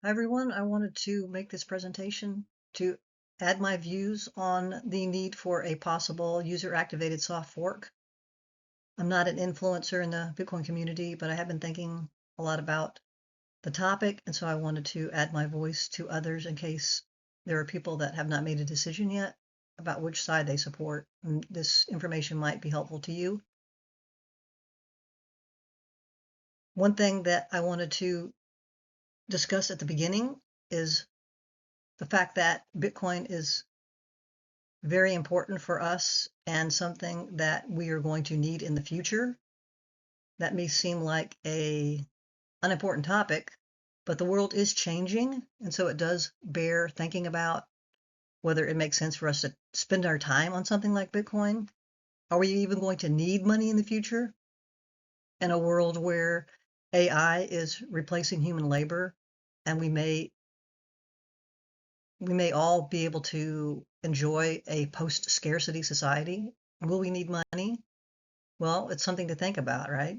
Hi everyone, I wanted to make this presentation to add my views on the need for a possible user-activated soft fork. I'm not an influencer in the Bitcoin community, but I have been thinking a lot about the topic, and so I wanted to add my voice to others in case there are people that have not made a decision yet about which side they support, and this information might be helpful to you. One thing that I wanted to discuss at the beginning is the fact that Bitcoin is very important for us and something that we are going to need in the future. That may seem like a unimportant topic, but the world is changing, and so it does bear thinking about whether it makes sense for us to spend our time on something like Bitcoin. Are we even going to need money in the future in a world where AI is replacing human labor and we may all be able to enjoy a post-scarcity society? Will we need money? Well, it's something to think about, right?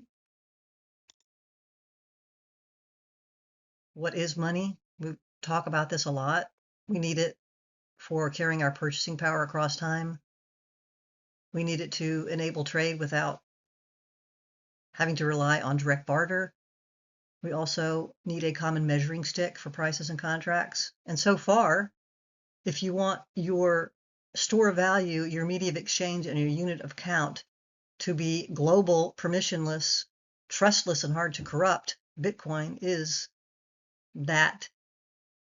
What is money? We talk about this a lot. We need it for carrying our purchasing power across time. We need it to enable trade without having to rely on direct barter. We also need a common measuring stick for prices and contracts. And so far, if you want your store of value, your media of exchange, and your unit of count to be global, permissionless, trustless, and hard to corrupt, Bitcoin is that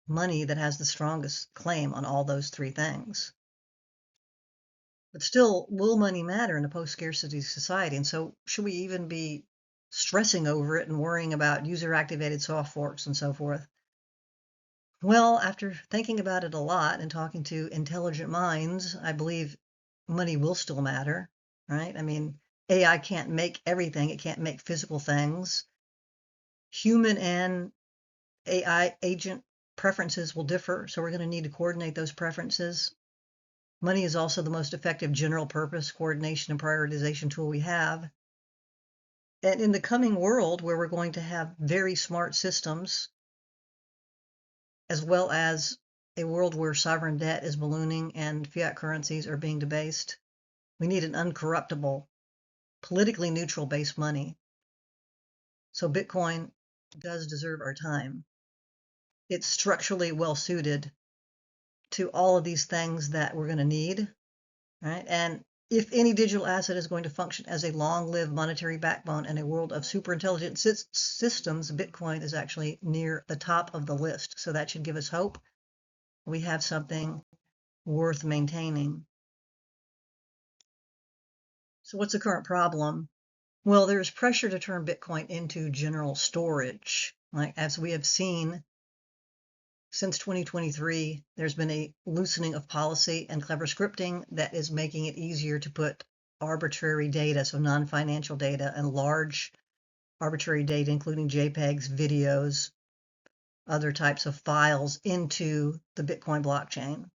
money that has the strongest claim on all those three things. But still, will money matter in a post-scarcity society? And so should we even be stressing over it and worrying about user-activated soft forks and so forth? Well, after thinking about it a lot and talking to intelligent minds, I believe money will still matter, right? I mean, AI can't make everything. It can't make physical things. Human and AI agent preferences will differ, so we're going to need to coordinate those preferences. Money is also the most effective general purpose coordination and prioritization tool we have. And in the coming world where we're going to have very smart systems, as well as a world where sovereign debt is ballooning and fiat currencies are being debased, we need an uncorruptible, politically neutral based money. So Bitcoin does deserve our time. It's structurally well suited to all of these things that we're going to need, right? And if any digital asset is going to function as a long-lived monetary backbone in a world of super intelligent systems, Bitcoin is actually near the top of the list. So that should give us hope. We have something worth maintaining. So what's the current problem? Well, there's pressure to turn Bitcoin into general storage. Like as we have seen since 2023, there's been a loosening of policy and clever scripting that is making it easier to put arbitrary data, so non-financial data, and large arbitrary data, including JPEGs, videos, other types of files, into the Bitcoin blockchain.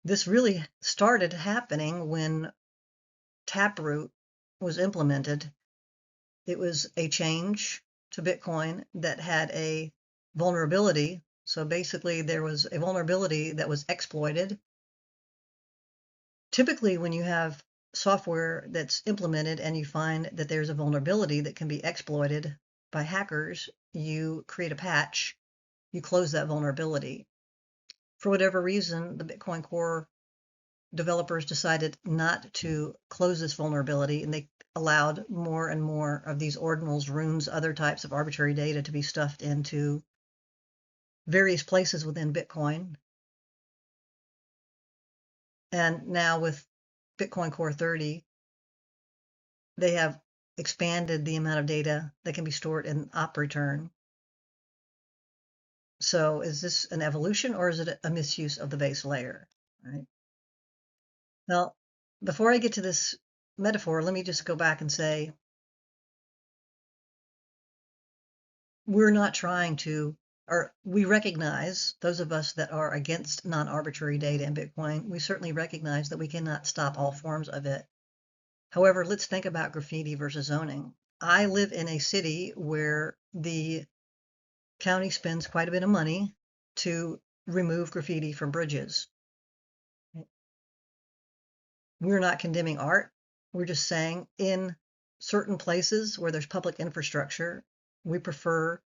This really started happening when Taproot was implemented. It was a change to Bitcoin that had a vulnerability. So basically, there was a vulnerability that was exploited. Typically, when you have software that's implemented and you find that there's a vulnerability that can be exploited by hackers, you create a patch, you close that vulnerability. For whatever reason, the Bitcoin Core developers decided not to close this vulnerability, and they allowed more and more of these ordinals, runes, other types of arbitrary data to be stuffed into various places within Bitcoin. And now with Bitcoin Core 30, they have expanded the amount of data that can be stored in op return. So is this an evolution or is it a misuse of the base layer? Right. Well, before I get to this metaphor, let me just go back and say we're not trying to, or we recognize, those of us that are against non-arbitrary data in Bitcoin, we certainly recognize that we cannot stop all forms of it. However, let's think about graffiti versus zoning. I live in a city where the county spends quite a bit of money to remove graffiti from bridges. We're not condemning art. We're just saying in certain places where there's public infrastructure, we prefer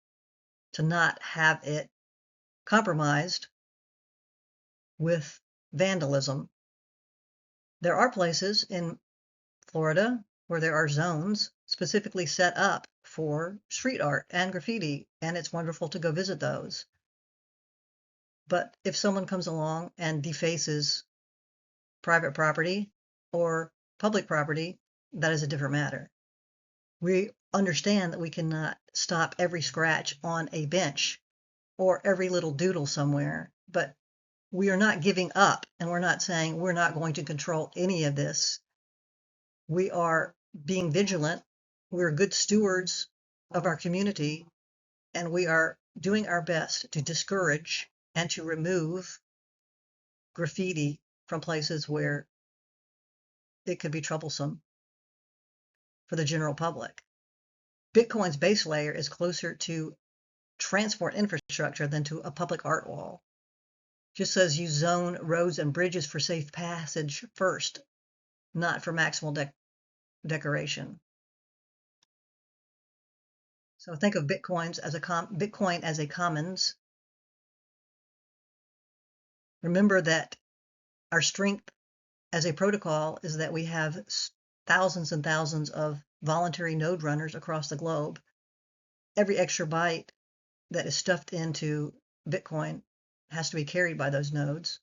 to not have it compromised with vandalism. There are places in Florida where there are zones specifically set up for street art and graffiti, and it's wonderful to go visit those. But if someone comes along and defaces private property or public property, that is a different matter. We understand that we cannot stop every scratch on a bench or every little doodle somewhere, but we are not giving up, and we're not saying we're not going to control any of this. We are being vigilant. We're good stewards of our community, and we are doing our best to discourage and to remove graffiti from places where it could be troublesome for the general public. Bitcoin's base layer is closer to transport infrastructure than to a public art wall. Just says you zone roads and bridges for safe passage first, not for maximal decoration. So think of Bitcoin as a commons. Remember that our strength as a protocol is that we have thousands and thousands of voluntary node runners across the globe. Every extra byte that is stuffed into Bitcoin has to be carried by those nodes.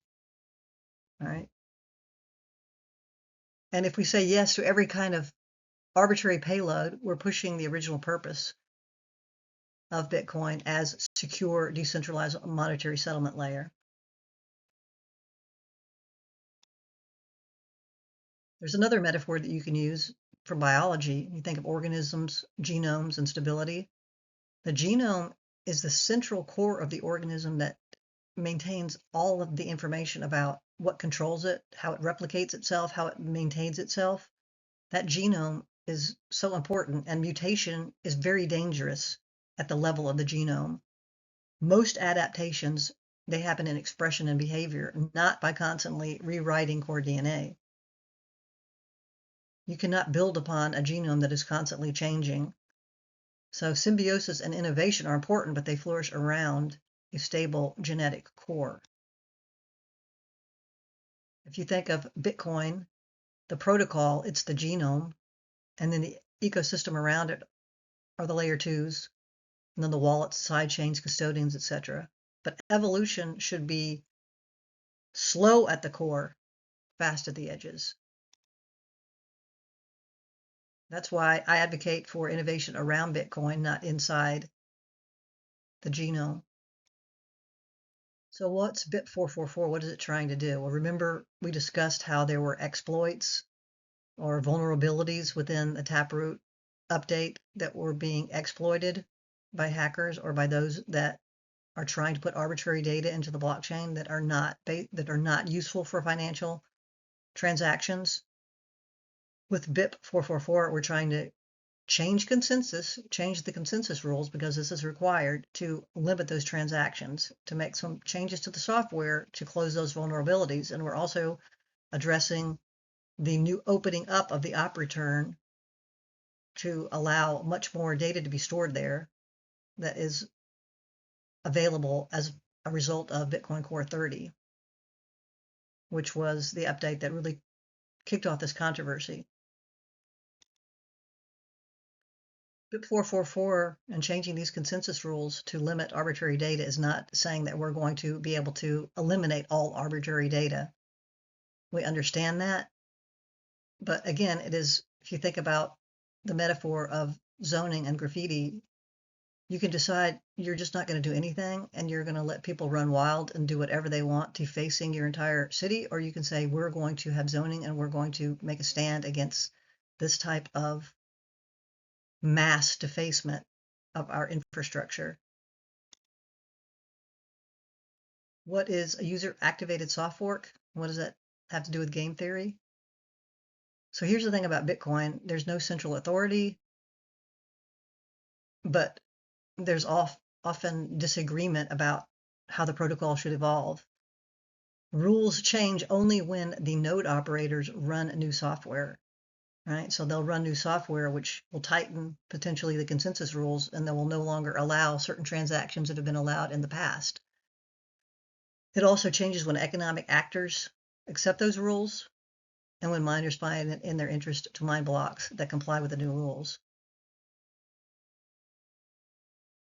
All right. And if we say yes to every kind of arbitrary payload, we're pushing the original purpose of Bitcoin as secure, decentralized monetary settlement layer. There's another metaphor that you can use for biology. You think of organisms, genomes, and stability. The genome is the central core of the organism that maintains all of the information about what controls it, how it replicates itself, how it maintains itself. That genome is so important, and mutation is very dangerous at the level of the genome. Most adaptations, they happen in expression and behavior, not by constantly rewriting core DNA. You cannot build upon a genome that is constantly changing. So symbiosis and innovation are important, but they flourish around a stable genetic core. If you think of Bitcoin, the protocol, it's the genome, and then the ecosystem around it are the layer twos, and then the wallets, side chains, custodians, etc. But evolution should be slow at the core, fast at the edges. That's why I advocate for innovation around Bitcoin, not inside the genome. So what's BIP-444? What is it trying to do? Well, remember we discussed how there were exploits or vulnerabilities within the Taproot update that were being exploited by hackers or by those that are trying to put arbitrary data into the blockchain that are not useful for financial transactions. With BIP-444, we're trying to change the consensus rules, because this is required to limit those transactions, to make some changes to the software to close those vulnerabilities. And we're also addressing the new opening up of the op return to allow much more data to be stored there that is available as a result of Bitcoin Core 30, which was the update that really kicked off this controversy. BIP-444 and changing these consensus rules to limit arbitrary data is not saying that we're going to be able to eliminate all arbitrary data. We understand that. But again, it is, if you think about the metaphor of zoning and graffiti, you can decide you're just not going to do anything and you're going to let people run wild and do whatever they want, defacing your entire city, or you can say we're going to have zoning and we're going to make a stand against this type of mass defacement of our infrastructure. What is a user-activated soft fork? What does that have to do with game theory? So here's the thing about Bitcoin. There's no central authority, but there's often disagreement about how the protocol should evolve. Rules change only when the node operators run new software, right? So they'll run new software, which will tighten potentially the consensus rules, and they will no longer allow certain transactions that have been allowed in the past. It also changes when economic actors accept those rules and when miners find it in their interest to mine blocks that comply with the new rules.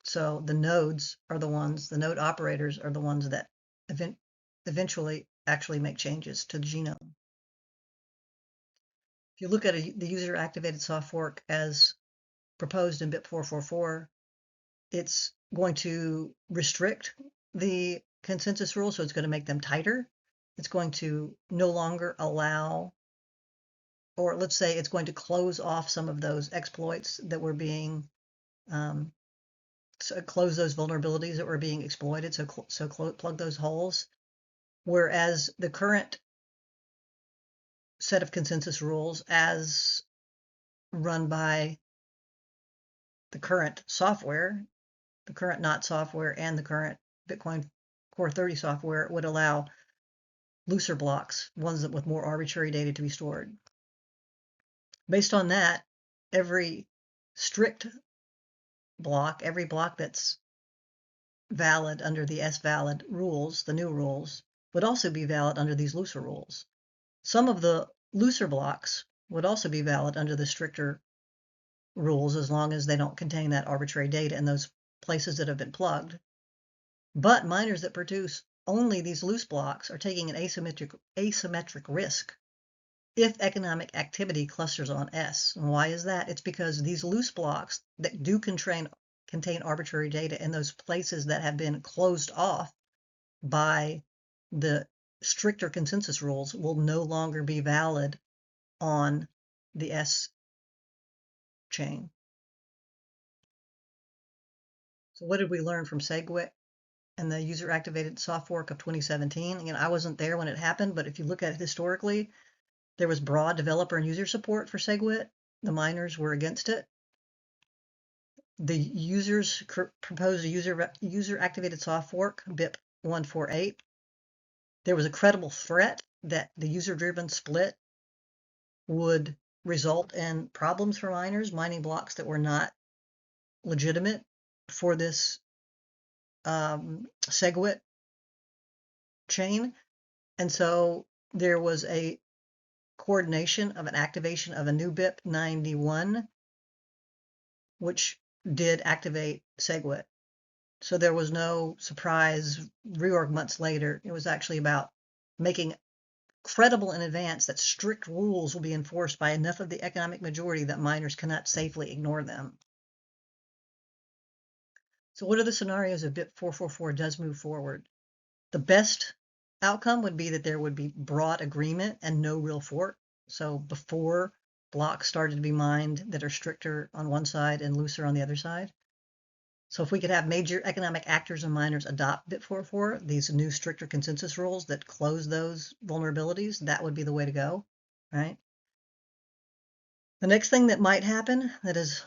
So the nodes are the ones, the node operators are the ones that eventually actually make changes to the genome. If you look at the user-activated soft fork as proposed in BIP-444, it's going to restrict the consensus rules, so it's going to make them tighter. It's going to no longer allow, or let's say it's going to close off some of those exploits that were being, so close those vulnerabilities that were being exploited, so plug those holes. Whereas the current set of consensus rules as run by the current software, the current NOT software and the current Bitcoin Core 30 software would allow looser blocks, ones that with more arbitrary data to be stored. Based on that, every strict block, every block that's valid under the S-valid rules, the new rules, would also be valid under these looser rules. Some of the looser blocks would also be valid under the stricter rules as long as they don't contain that arbitrary data in those places that have been plugged. But miners that produce only these loose blocks are taking an asymmetric risk if economic activity clusters on S. And why is that? It's because these loose blocks that do contain arbitrary data in those places that have been closed off by the stricter consensus rules will no longer be valid on the S chain. So what did we learn from SegWit and the user-activated soft fork of 2017? Again, I wasn't there when it happened, but if you look at it historically, there was broad developer and user support for SegWit. The miners were against it. The users proposed a user-activated soft fork, BIP-148. There was a credible threat that the user-driven split would result in problems for miners mining blocks that were not legitimate for this SegWit chain. And so there was a coordination of an activation of a new BIP-91, which did activate SegWit. So there was no surprise reorg months later. It was actually about making credible in advance that strict rules will be enforced by enough of the economic majority that miners cannot safely ignore them. So what are the scenarios if BIP-444 does move forward? The best outcome would be that there would be broad agreement and no real fork. So before blocks started to be mined that are stricter on one side and looser on the other side. So if we could have major economic actors and miners adopt BIP-444, these new stricter consensus rules that close those vulnerabilities, that would be the way to go, right? The next thing that might happen that is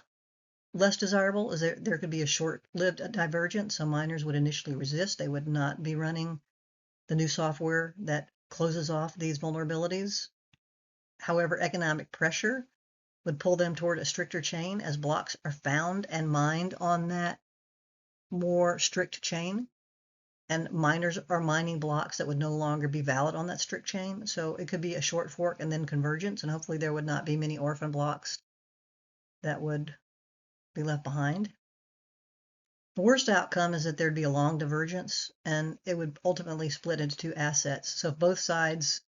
less desirable is there could be a short-lived divergence. So miners would initially resist. They would not be running the new software that closes off these vulnerabilities. However, economic pressure would pull them toward a stricter chain as blocks are found and mined on that more strict chain, and miners are mining blocks that would no longer be valid on that strict chain. So it could be a short fork and then convergence, and hopefully there would not be many orphan blocks that would be left behind. The worst outcome is that there'd be a long divergence and it would ultimately split into two assets. So if both sides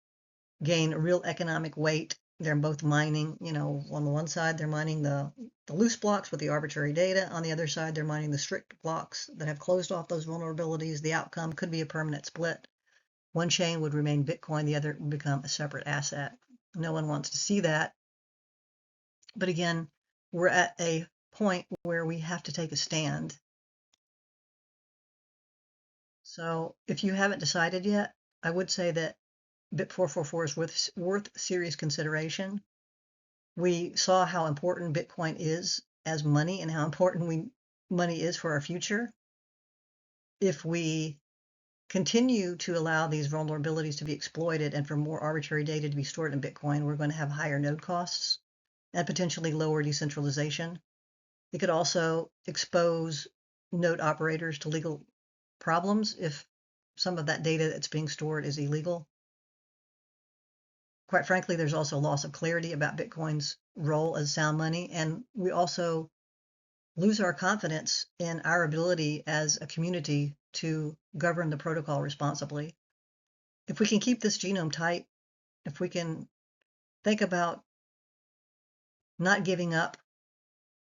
gain real economic weight, they're both mining, on the one side, they're mining the loose blocks with the arbitrary data. On the other side, they're mining the strict blocks that have closed off those vulnerabilities. The outcome could be a permanent split. One chain would remain Bitcoin, the other would become a separate asset. No one wants to see that. But again, we're at a point where we have to take a stand. So if you haven't decided yet, I would say that BIP-444 is worth serious consideration. We saw how important Bitcoin is as money and how important money is for our future. if we continue to allow these vulnerabilities to be exploited and for more arbitrary data to be stored in Bitcoin, we're going to have higher node costs and potentially lower decentralization. It could also expose node operators to legal problems if some of that data that's being stored is illegal. Quite frankly, there's also loss of clarity about Bitcoin's role as sound money, and we also lose our confidence in our ability as a community to govern the protocol responsibly. If we can keep this genome tight, if we can think about not giving up,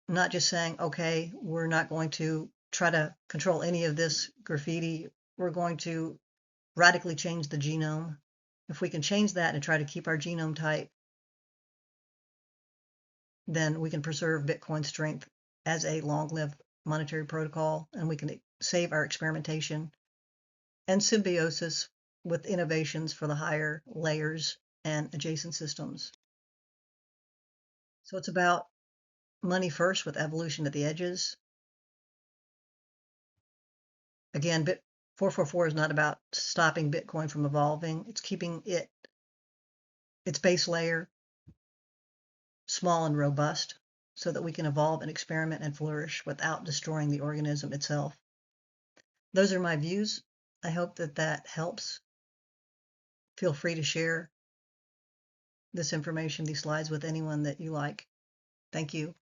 not just saying, okay, we're not going to try to control any of this graffiti, we're going to radically change the genome. If we can change that and try to keep our genome tight, then we can preserve Bitcoin's strength as a long-lived monetary protocol, and we can save our experimentation and symbiosis with innovations for the higher layers and adjacent systems. So it's about money first with evolution at the edges. Again, BIP-444 is not about stopping Bitcoin from evolving. It's keeping its base layer small and robust so that we can evolve and experiment and flourish without destroying the organism itself. Those are my views. I hope that helps. Feel free to share this information, these slides, with anyone that you like. Thank you.